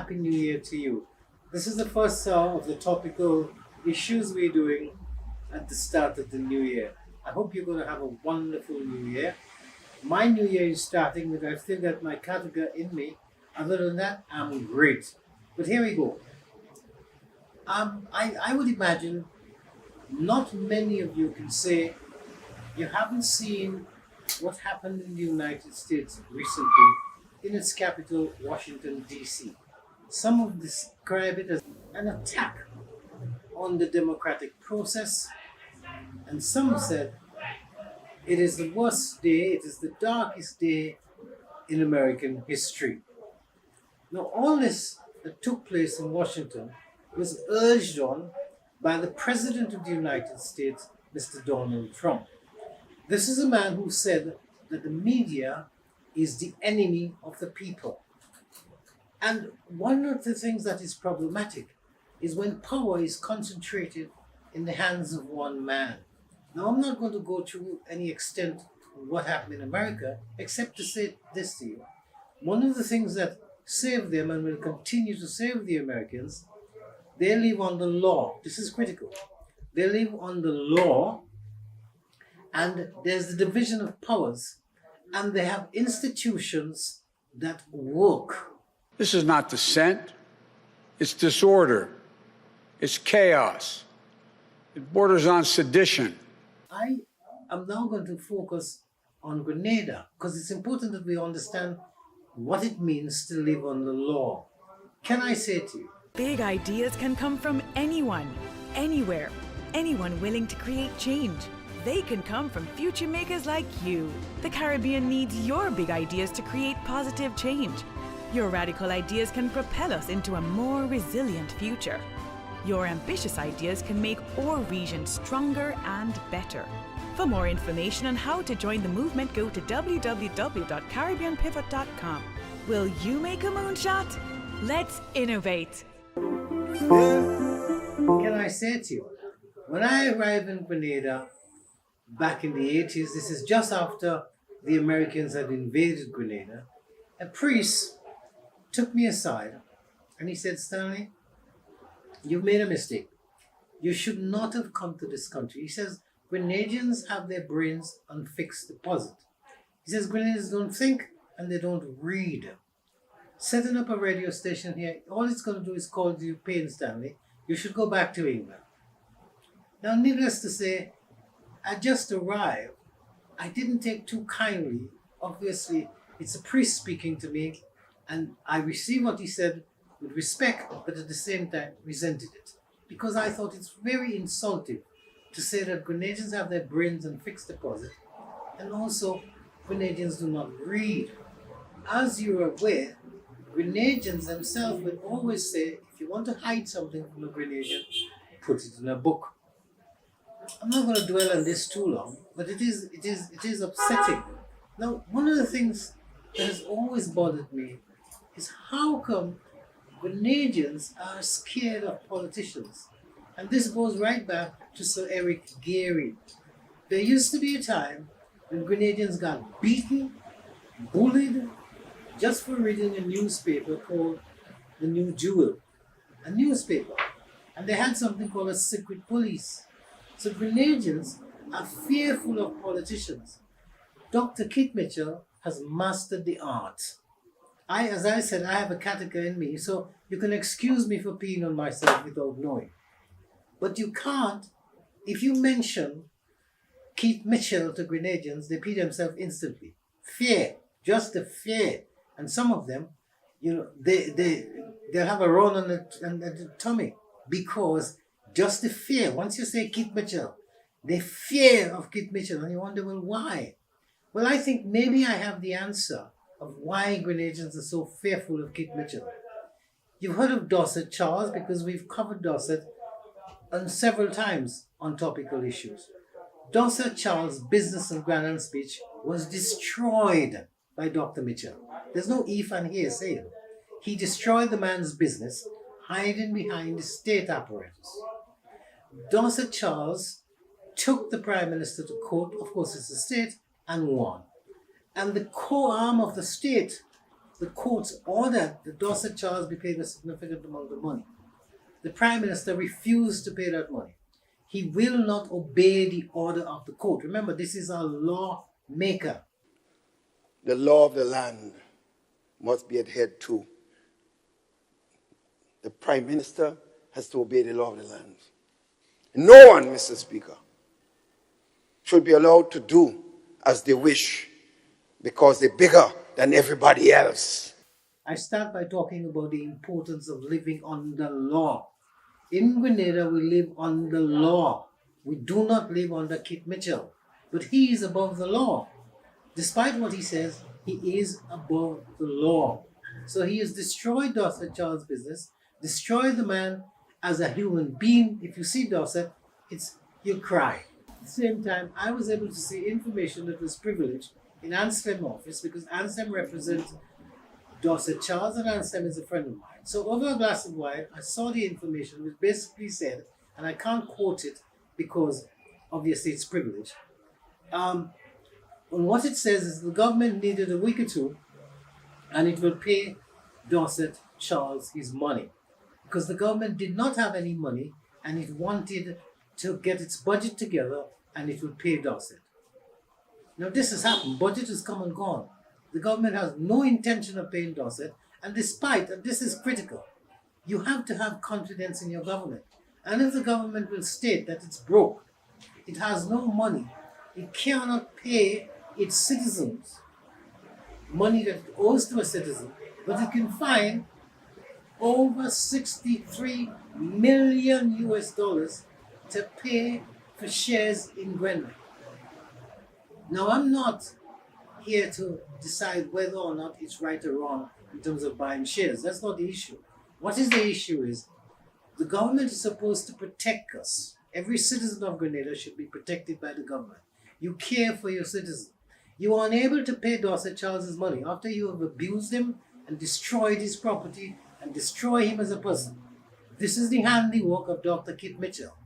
Happy New Year to you. This is the first of the topical issues we're doing at the start of the new year. I hope you're going to have a wonderful new year. My new year is starting with I've still got my Kataka in me. Other than that, I'm great. But here we go. I would imagine not many of you can say you haven't seen what happened in the United States recently in its capital, Washington, D.C. Some would describe it as an attack on the democratic process, and some said it is the worst day, it is the darkest day in American history. Now, all this that took place in Washington was urged on by the President of the United States, Mr. Donald Trump. This is a man who said that the media is the enemy of the people. And one of the things that is problematic is when power is concentrated in the hands of one man. Now, I'm not going to go through any extent of what happened in America, except to say this to you. One of the things that saved them and will continue to save the Americans, they live on the law. This is critical. They live on the law, and there's the division of powers, and they have institutions that work. This is not dissent. It's disorder. It's chaos. It borders on sedition. I am now going to focus on Grenada because it's important that we understand what it means to live on the law. Can I say to you? Big ideas can come from anyone, anywhere, anyone willing to create change. They can come from future makers like you. The Caribbean needs your big ideas to create positive change. Your radical ideas can propel us into a more resilient future. Your ambitious ideas can make our region stronger and better. For more information on how to join the movement, go to www.caribbeanpivot.com. Will you make a moonshot? Let's innovate. Can I say to you, when I arrived in Grenada back in the 80s, this is just after the Americans had invaded Grenada, a priest took me aside and he said, Stanley, you've made a mistake. You should not have come to this country. He says, Grenadians have their brains on fixed deposit. He says, Grenadians don't think and they don't read. Setting up a radio station here, all it's going to do is cause you pain, Stanley. You should go back to England. Now, needless to say, I just arrived. I didn't take too kindly. Obviously, it's a priest speaking to me, and I received what he said with respect, but at the same time resented it. Because I thought it's very insulting to say that Grenadians have their brains on fixed deposit, and also Grenadians do not read. As you're aware, Grenadians themselves will always say, if you want to hide something from a Grenadian, put it in a book. I'm not going to dwell on this too long, but it is upsetting. Now, one of the things that has always bothered me is how come Grenadians are scared of politicians? And this goes right back to Sir Eric Gairy. There used to be a time when Grenadians got beaten, bullied, just for reading a newspaper called The New Jewel, a newspaper. And they had something called a secret police. So Grenadians are fearful of politicians. Dr. Kit Mitchell has mastered the art. As I said, I have a Kataka in me, so you can excuse me for peeing on myself without knowing. But you can't, if you mention Kit Mitchell to Grenadians, they pee themselves instantly. Fear, just the fear. And some of them, they'll have a run on the tummy because just the fear. Once you say Kit Mitchell, the fear of Kit Mitchell, and you wonder, well, why? Well, I think maybe I have the answer of why Grenadians are so fearful of Kit Mitchell. You've heard of Dorsett, Charles, because we've covered Dorsett on several times on topical issues. Dorsett Charles' business and grand speech was destroyed by Dr. Mitchell. There's no if and here saying. He destroyed the man's business, hiding behind the state apparatus. Dorsett Charles took the Prime Minister to court, of course it's the state, and won. And the core arm of the state the courts ordered that Dorsett Charles be paid a significant amount of money. The Prime Minister refused to pay that money. He will not obey the order of the court. Remember, this is a lawmaker. The law of the land must be adhered to. The Prime Minister has to obey the law of the land. No one, Mr. Speaker, should be allowed to do as they wish because they're bigger than everybody else. I start by talking about the importance of living under law. In Grenada, we live under law. We do not live under Kit Mitchell. But he is above the law. Despite what he says, he is above the law. So he has destroyed Dorsett Charles' business, destroyed the man as a human being. If you see Dorsett, you cry. At the same time, I was able to see information that was privileged in Anselm's office because Anselm represents Dorsett Charles and Anselm is a friend of mine. So over a glass of wine, I saw the information which basically said, and I can't quote it because obviously it's privileged. And what it says is the government needed a week or two and it will pay Dorsett Charles his money because the government did not have any money and it wanted to get its budget together and it will pay Dorsett. Now this has happened. Budget has come and gone. The government has no intention of paying Dorsett, and despite, and this is critical, you have to have confidence in your government. And if the government will state that it's broke, it has no money, it cannot pay its citizens money that it owes to a citizen, but it can find over 63 million US dollars to pay for shares in Grenada. Now, I'm not here to decide whether or not it's right or wrong in terms of buying shares. That's not the issue. What is the issue is the government is supposed to protect us. Every citizen of Grenada should be protected by the government. You care for your citizen. You are unable to pay Dorsett Charles's money after you have abused him and destroyed his property and destroy him as a person. This is the handiwork of Dr. Kit Mitchell.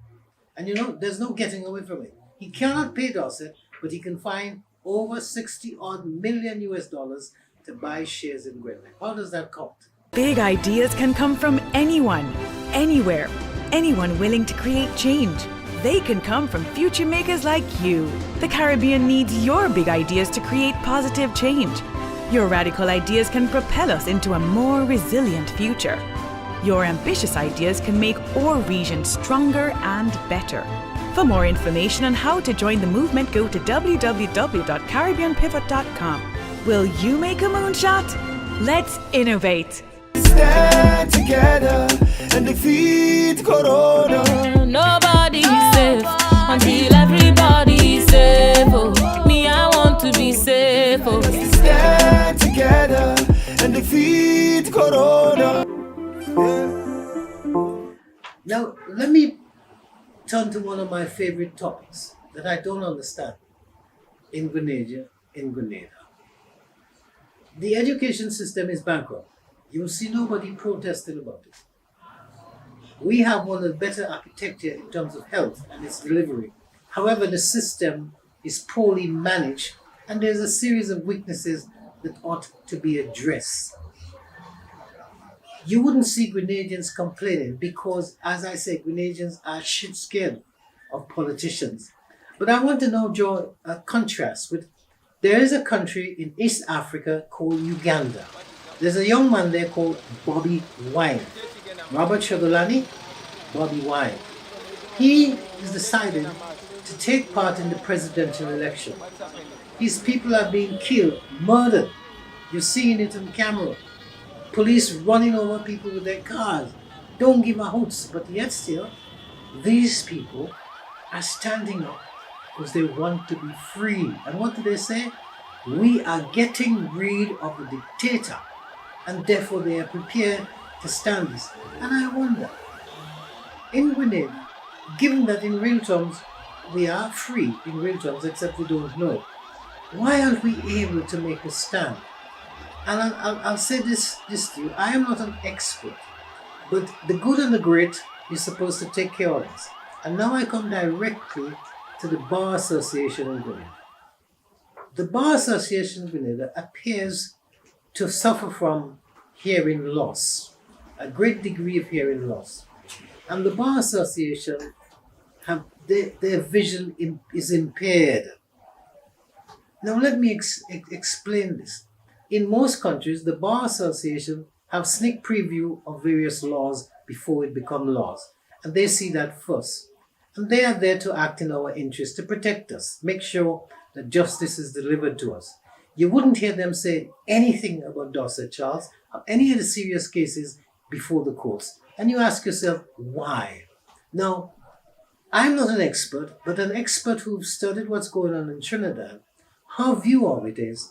And you know, there's no getting away from it. He cannot pay Dorsett, but he can find over 60 odd million US dollars to buy shares in Grenada. How does that count? Big ideas can come from anyone, anywhere, anyone willing to create change. They can come from future makers like you. The Caribbean needs your big ideas to create positive change. Your radical ideas can propel us into a more resilient future. Your ambitious ideas can make our region stronger and better. For more information on how to join the movement, go to www.caribbeanpivot.com. Will you make a moonshot? Let's innovate. Stand together and defeat Corona. Nobody's safe until everybody's safe. Oh, me, I want to be safe. Oh. Stand together and defeat Corona. Now, let me turn to one of my favorite topics that I don't understand in Grenada. The education system is bankrupt. You will see nobody protesting about it. We have one of the better architecture in terms of health and its delivery. However, the system is poorly managed and there's a series of weaknesses that ought to be addressed. You wouldn't see Grenadians complaining because, as I say, Grenadians are shit scared of politicians. But I want to now draw a contrast with, there is a country in East Africa called Uganda. There's a young man there called Bobby Wine. Robert Shogolani, Bobby Wine. He has decided to take part in the presidential election. His people are being killed, murdered. You're seeing it on camera. Police running over people with their cars. Don't give a hoots, but yet still, these people are standing up because they want to be free. And what do they say? We are getting rid of the dictator. And therefore they are prepared to stand this. And I wonder, in Grenada, given that in real terms, we are free in real terms, except we don't know it, why aren't we able to make a stand? And I'll say this to you, I am not an expert, but the good and the great is supposed to take care of us. And now I come directly to the Bar Association in Grenada. The Bar Association in Grenada appears to suffer from hearing loss, a great degree of hearing loss. And the Bar Association, their vision is impaired. Now let me explain this. In most countries, the Bar Association have sneak preview of various laws before it become laws. And they see that first. And they are there to act in our interest, to protect us, make sure that justice is delivered to us. You wouldn't hear them say anything about Dorsett, Charles, or any of the serious cases before the courts. And you ask yourself, why? Now, I'm not an expert, but an expert who've studied what's going on in Trinidad, her view of it is,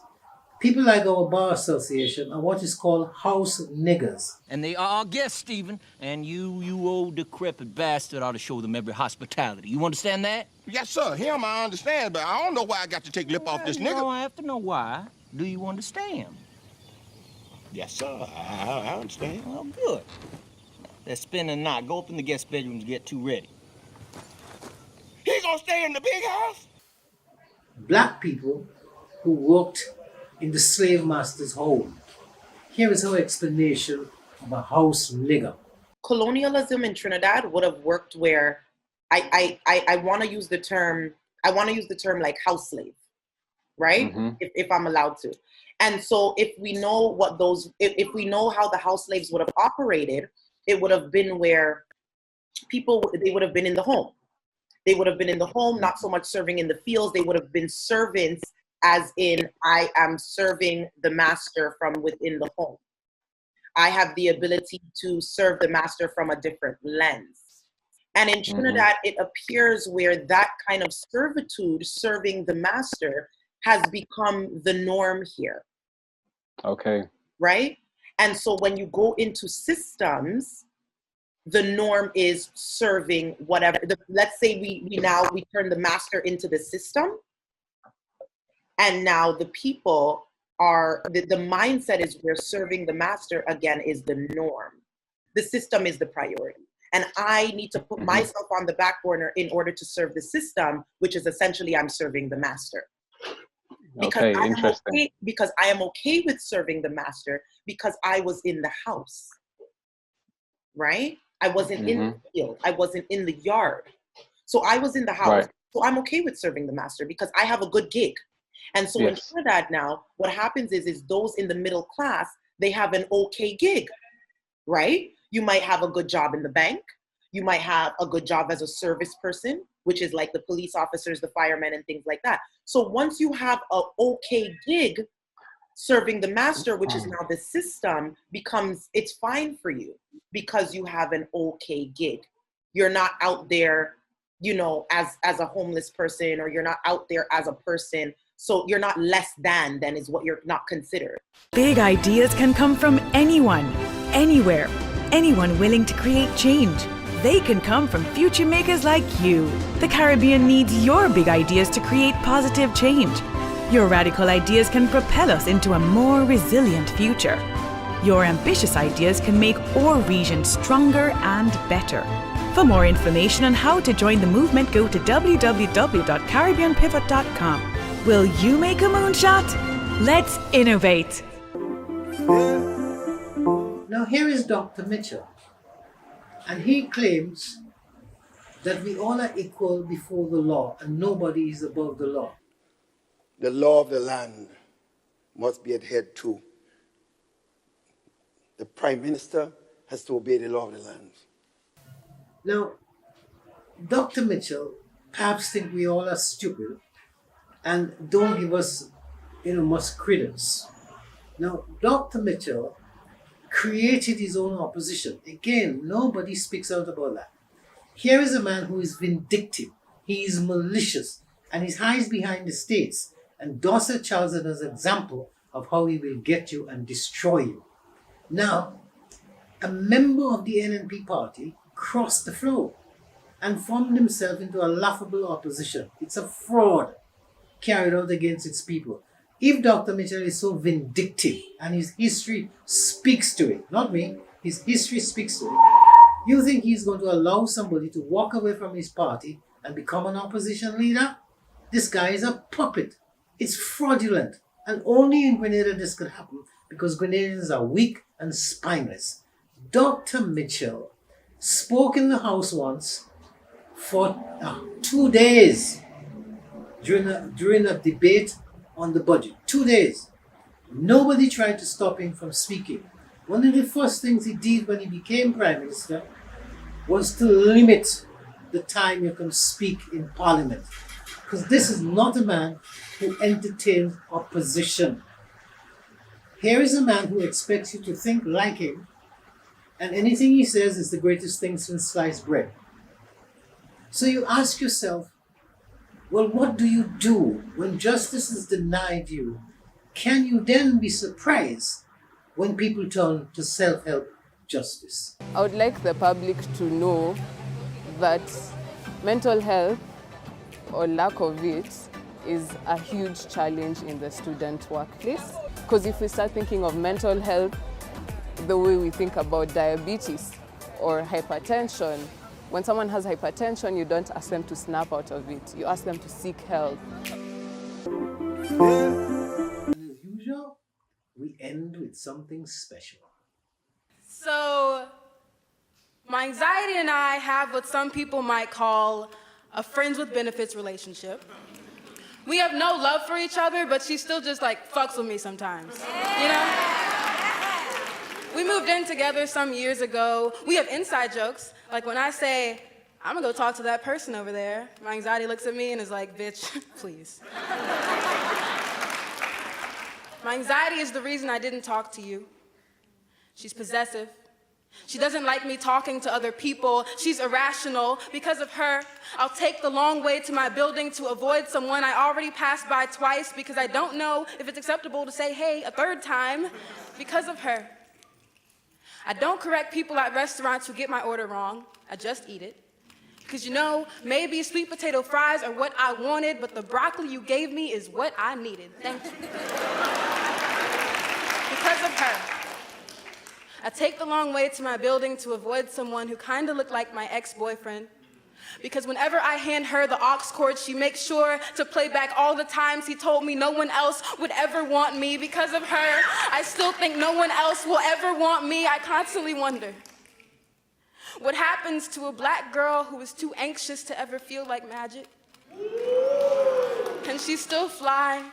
people like our Bar Association are what is called house niggers. And they are our guests, Stephen. And you old decrepit bastard ought to show them every hospitality. You understand that? Yes, sir. Him, I understand, but I don't know why I got to take lip off this You nigga. don't have to know why. Do you understand? Yes, sir. I understand. Well, good. Let's spend the night. Go up in the guest bedrooms and get too ready. He gonna stay in the big house? Black people who worked in the slave master's home. Here is her explanation of a house nigger. Colonialism in Trinidad would have worked where I want to use the term like house slave, right? If I'm allowed to. And so if we know if we know how the house slaves would have operated, it would have been where they would have been in the home. They would have been in the home, not so much serving in the fields. They would have been servants, as in, I am serving the master from within the home. I have the ability to serve the master from a different lens. And in Trinidad, it appears where that kind of servitude, serving the master, has become the norm here. Okay. Right? And so when you go into systems, the norm is serving whatever. Let's say we turn the master into the system. And now the people are, the mindset is we're serving the master again is the norm. The system is the priority. And I need to put myself on the back burner in order to serve the system, which is essentially I'm serving the master. Because because I am okay with serving the master because I was in the house, right? I wasn't in the field. I wasn't in the yard. So I was in the house. Right. So I'm okay with serving the master because I have a good gig. And so in Trinidad now, what happens is those in the middle class, they have an okay gig, right? You might have a good job in the bank. You might have a good job as a service person, which is like the police officers, the firemen, and things like that. So once you have an okay gig, serving the master, which is now the system, it's fine for you because you have an okay gig. You're not out there, as a homeless person, or you're not out there as a person. So you're not less than is what you're not considered. Big ideas can come from anyone, anywhere, anyone willing to create change. They can come from future makers like you. The Caribbean needs your big ideas to create positive change. Your radical ideas can propel us into a more resilient future. Your ambitious ideas can make our region stronger and better. For more information on how to join the movement, go to www.caribbeanpivot.com. Will you make a moonshot? Let's innovate. Now here is Dr. Mitchell, and he claims that we all are equal before the law and nobody is above the law. The law of the land must be adhered to. The Prime Minister has to obey the law of the land. Now, Dr. Mitchell perhaps think we all are stupid and don't give us, much credence. Now, Dr. Mitchell created his own opposition. Again, nobody speaks out about that. Here is a man who is vindictive, he is malicious, and he hides behind the states. And Dorsett Charles as an example of how he will get you and destroy you. Now, a member of the NNP party crossed the floor and formed himself into a laughable opposition. It's a fraud carried out against its people. If Dr. Mitchell is so vindictive and his history speaks to it, not me, his history speaks to it, you think he's going to allow somebody to walk away from his party and become an opposition leader? This guy is a puppet. It's fraudulent. And only in Grenada this could happen because Grenadians are weak and spineless. Dr. Mitchell spoke in the House once for 2 days during a debate on the budget. 2 days. Nobody tried to stop him from speaking. One of the first things he did when he became Prime Minister was to limit the time you can speak in Parliament. Because this is not a man who entertains opposition. Here is a man who expects you to think like him, and anything he says is the greatest thing since sliced bread. So you ask yourself, well, what do you do when justice is denied you? Can you then be surprised when people turn to self-help justice? I would like the public to know that mental health or lack of it is a huge challenge in the student workplace. Because if we start thinking of mental health the way we think about diabetes or hypertension, when someone has hypertension, you don't ask them to snap out of it. You ask them to seek help. And as usual, we end with something special. So, my anxiety and I have what some people might call a friends with benefits relationship. We have no love for each other, but she still just like fucks with me sometimes, you know? We moved in together some years ago. We have inside jokes. Like when I say, I'm gonna go talk to that person over there, my anxiety looks at me and is like, bitch, please. My anxiety is the reason I didn't talk to you. She's possessive. She doesn't like me talking to other people. She's irrational. Because of her, I'll take the long way to my building to avoid someone I already passed by twice because I don't know if it's acceptable to say hey a third time. Because of her. I don't correct people at restaurants who get my order wrong. I just eat it. Because you know, maybe sweet potato fries are what I wanted, but the broccoli you gave me is what I needed. Thank you. Because of her. I take the long way to my building to avoid someone who kind of looked like my ex-boyfriend. Because whenever I hand her the aux cord, she makes sure to play back all the times he told me no one else would ever want me. Because of her, I still think no one else will ever want me. I constantly wonder, what happens to a black girl who is too anxious to ever feel like magic? Can she still fly?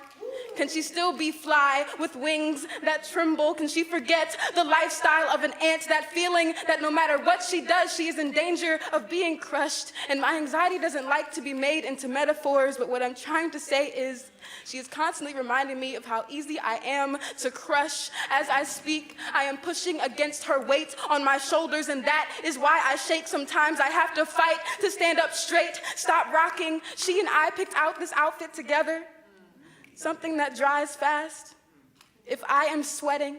Can she still be fly with wings that tremble? Can she forget the lifestyle of an ant, that feeling that no matter what she does, she is in danger of being crushed? And my anxiety doesn't like to be made into metaphors, but what I'm trying to say is she is constantly reminding me of how easy I am to crush. As I speak, I am pushing against her weight on my shoulders, and that is why I shake sometimes. I have to fight to stand up straight, stop rocking. She and I picked out this outfit together. Something that dries fast. If I am sweating,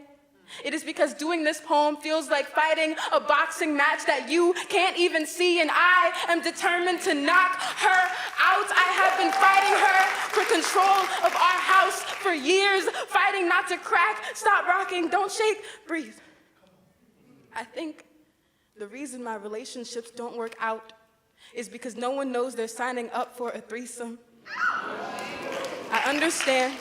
it is because doing this poem feels like fighting a boxing match that you can't even see, and I am determined to knock her out. I have been fighting her for control of our house for years, fighting not to crack, stop rocking, don't shake, breathe. I think the reason my relationships don't work out is because no one knows they're signing up for a threesome. I understand.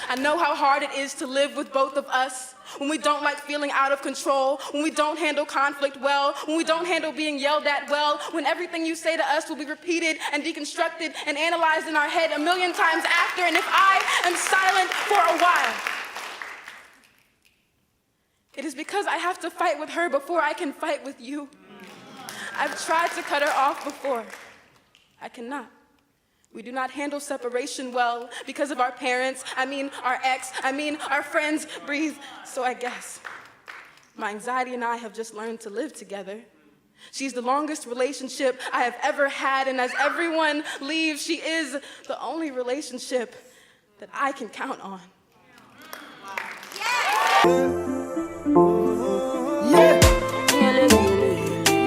I know how hard it is to live with both of us when we don't like feeling out of control, when we don't handle conflict well, when we don't handle being yelled at well, when everything you say to us will be repeated and deconstructed and analyzed in our head 1,000,000 times after, and if I am silent for a while, it is because I have to fight with her before I can fight with you. I've tried to cut her off before. I cannot. We do not handle separation well because of our parents, our ex, our friends. Breathe. So I guess my anxiety and I have just learned to live together. She's the longest relationship I have ever had, and as everyone leaves, she is the only relationship that I can count on. Yeah.